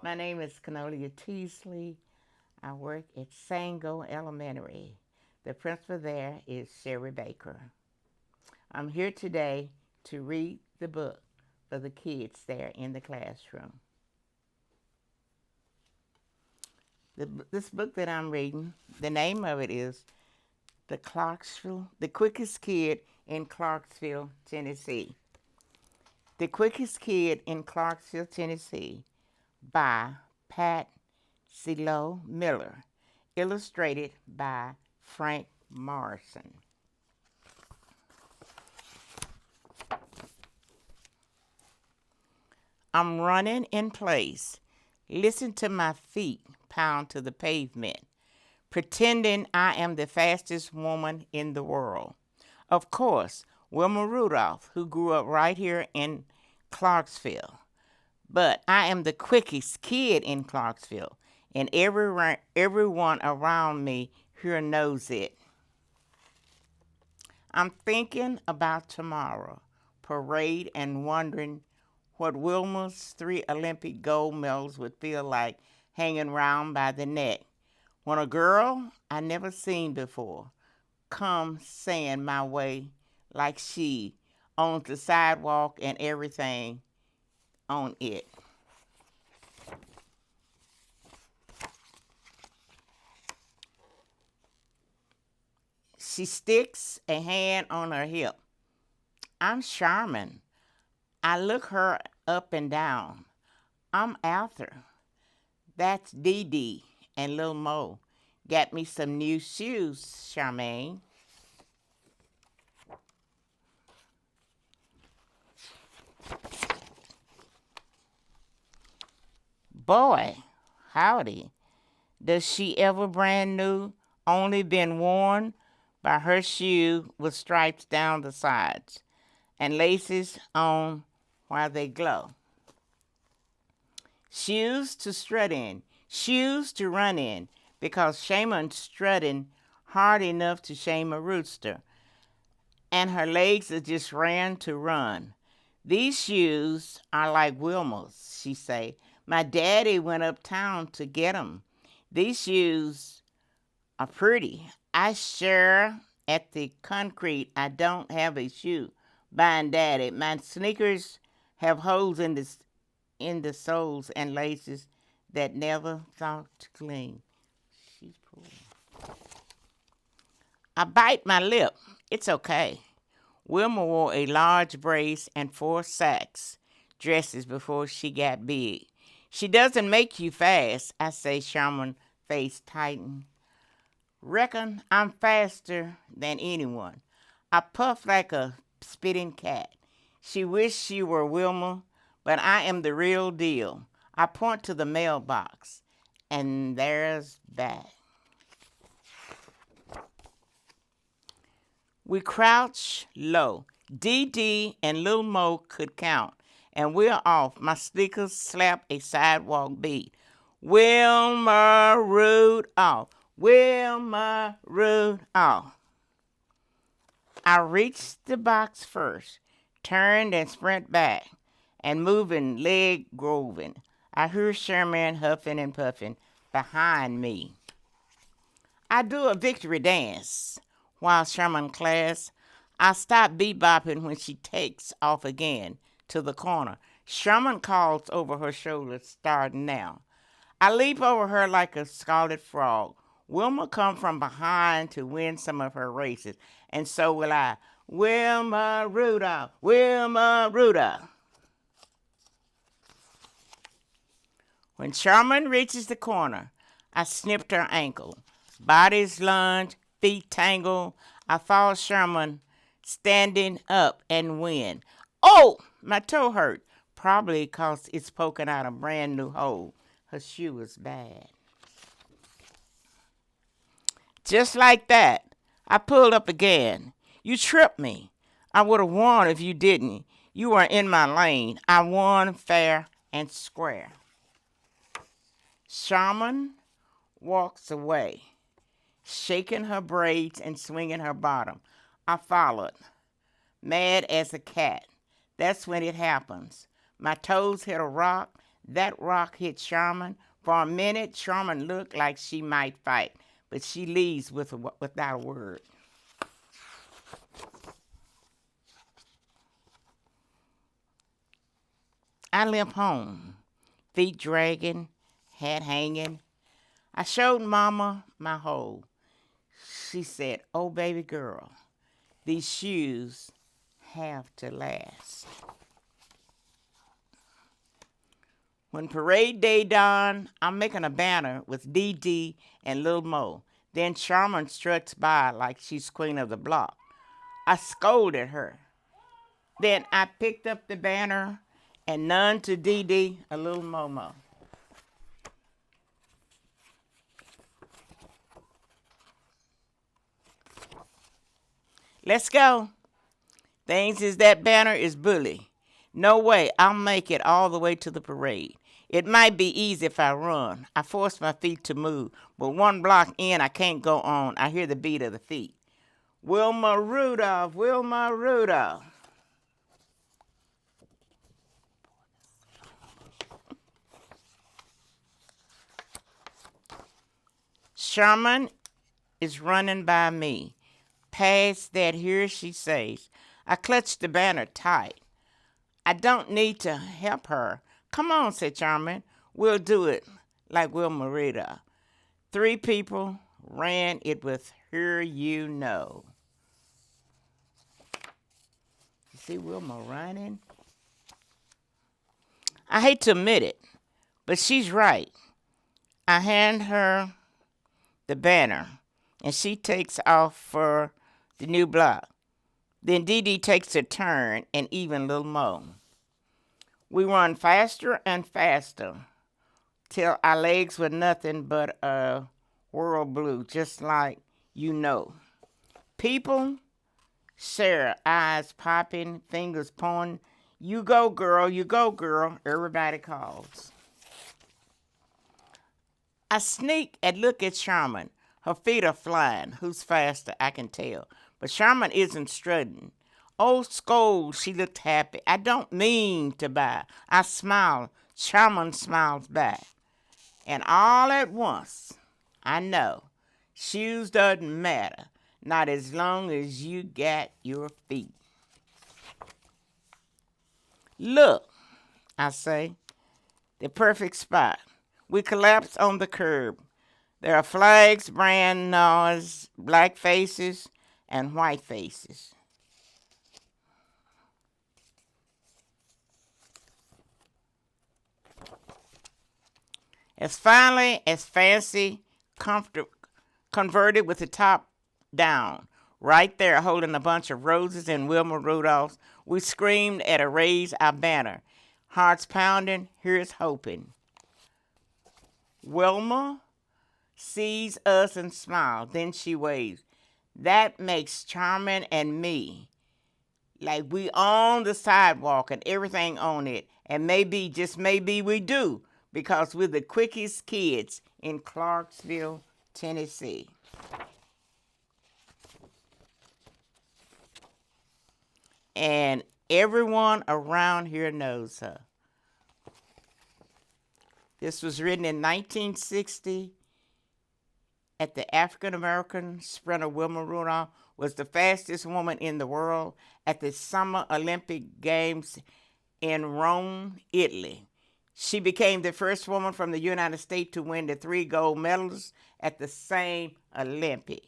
My name is Canolia Teasley. I work at Sango Elementary. The principal there is Sherry Baker. I'm here today to read the book for the kids there in the classroom. This book that I'm reading, the name of it is The Quickest Kid in Clarksville, Tennessee. The Quickest Kid in Clarksville, Tennessee by Pat Silo Miller, illustrated by Frank Morrison. I'm running in place. Listen to my feet pound to the pavement, pretending I am the fastest woman in the world. Of course, Wilma Rudolph, who grew up right here in Clarksville. But I am the quickest kid in Clarksville, and everyone around me here knows it. I'm thinking about tomorrow, parade, and wondering what Wilma's 3 Olympic gold medals would feel like hanging round by the neck when a girl I never seen before comes saying my way like she owns the sidewalk and everything on it. She sticks a hand on her hip. I'm Charmin. I look her up and down. I'm Arthur. That's Dee Dee and Lil Mo. Got me some new shoes, Charmaine. Boy, howdy. Does she ever brand new, only been worn by her shoe with stripes down the sides and laces on while they glow. Shoes to strut in, shoes to run in, because Shaman's strutting hard enough to shame a rooster, and her legs are just ran to run. These shoes are like Wilma's, she say. My daddy went uptown to get 'em. These shoes are pretty. I share at the concrete. I don't have a shoe. Buying daddy. My sneakers have holes in the soles and laces that never thought to clean. She's poor. I bite my lip. It's okay. Wilma wore a large brace and 4 sacks dresses before she got big. She doesn't make you fast, I say, Sherman's face tightened. Reckon I'm faster than anyone. I puff like a spitting cat. She wished she were Wilma, but I am the real deal. I point to the mailbox, and there's that. We crouch low. Dee Dee and Lil Mo could count, and we're off. My sneakers slap a sidewalk beat. Wilma Rudolph. Wilma Rudolph. I reached the box first, turned and sprint back, and moving, leg groving. I heard Sherman huffing and puffing behind me. I do a victory dance while Sherman class. I stop bebopping when she takes off again to the corner. Sherman calls over her shoulder, starting now. I leap over her like a scarlet frog. Wilma come from behind to win some of her races, and so will I. Wilma Rudolph, Wilma Rudolph. When Sherman reaches the corner, I snipped her ankle. Bodies lunge, feet tangle. I fall Sherman standing up and win. Oh, my toe hurt, probably 'cause it's poking out a brand new hole. Her shoe was bad. Just like that, I pulled up again. You tripped me. I would have won if you didn't. You were in my lane. I won fair and square. Sherman walks away, shaking her braids and swinging her bottom. I followed, mad as a cat. That's when it happens. My toes hit a rock, That rock hit Sherman. For a minute, Sherman looked like she might fight, but she leaves without a word. I limp home, feet dragging, hat hanging. I showed Mama my hole. She said, "Oh, baby girl, these shoes have to last." When parade day dawned, I'm making a banner with Dee Dee and Lil Mo. Then Sharman struts by like she's queen of the block. I scolded her. Then I picked up the banner and none to Dee Dee, a Lil Momo. Let's go. Things is that banner is bully. No way, I'll make it all the way to the parade. It might be easy if I run. I force my feet to move, but one block in, I can't go on. I hear the beat of the feet. Wilma Rudolph, Wilma Rudolph. Sherman is running by me. Past that here, she says. I clutch the banner tight. I don't need to help her. Come on, said Sherman. We'll do it like Wilma Rudolph. 3 people ran it with her, you know. You see Wilma running? I hate to admit it, but she's right. I hand her the banner, and she takes off for the new block. Then Dee Dee takes a turn, and even Lil Mo. We run faster and faster till our legs were nothing but a world blue, just like you know. People stare, eyes popping, fingers pointing. You go, girl, everybody calls. I sneak and look at Sherman. Her feet are flying. Who's faster, I can tell. But Sherman isn't strutting. Oh, scold, she looked happy. I don't mean to buy. I smile. Sherman smiles back. And all at once, I know, shoes doesn't matter. Not as long as you got your feet. Look, I say, the perfect spot. We collapse on the curb. There are flags, brand noise, black faces, and white faces. As finally as fancy, converted with the top down, right there holding a bunch of roses and Wilma Rudolph's, we screamed at a raise our banner. Hearts pounding, here's hoping. Wilma sees us and smiles. Then she waves. That makes Charmin and me like we on the sidewalk and everything on it. And maybe, just maybe we do, because we're the quickest kids in Clarksville, Tennessee. And everyone around here knows her. This was written in 1960 at the African American sprinter Wilma Rudolph was the fastest woman in the world at the Summer Olympic Games in Rome, Italy. She became the first woman from the United States to win the 3 gold medals at the same Olympic.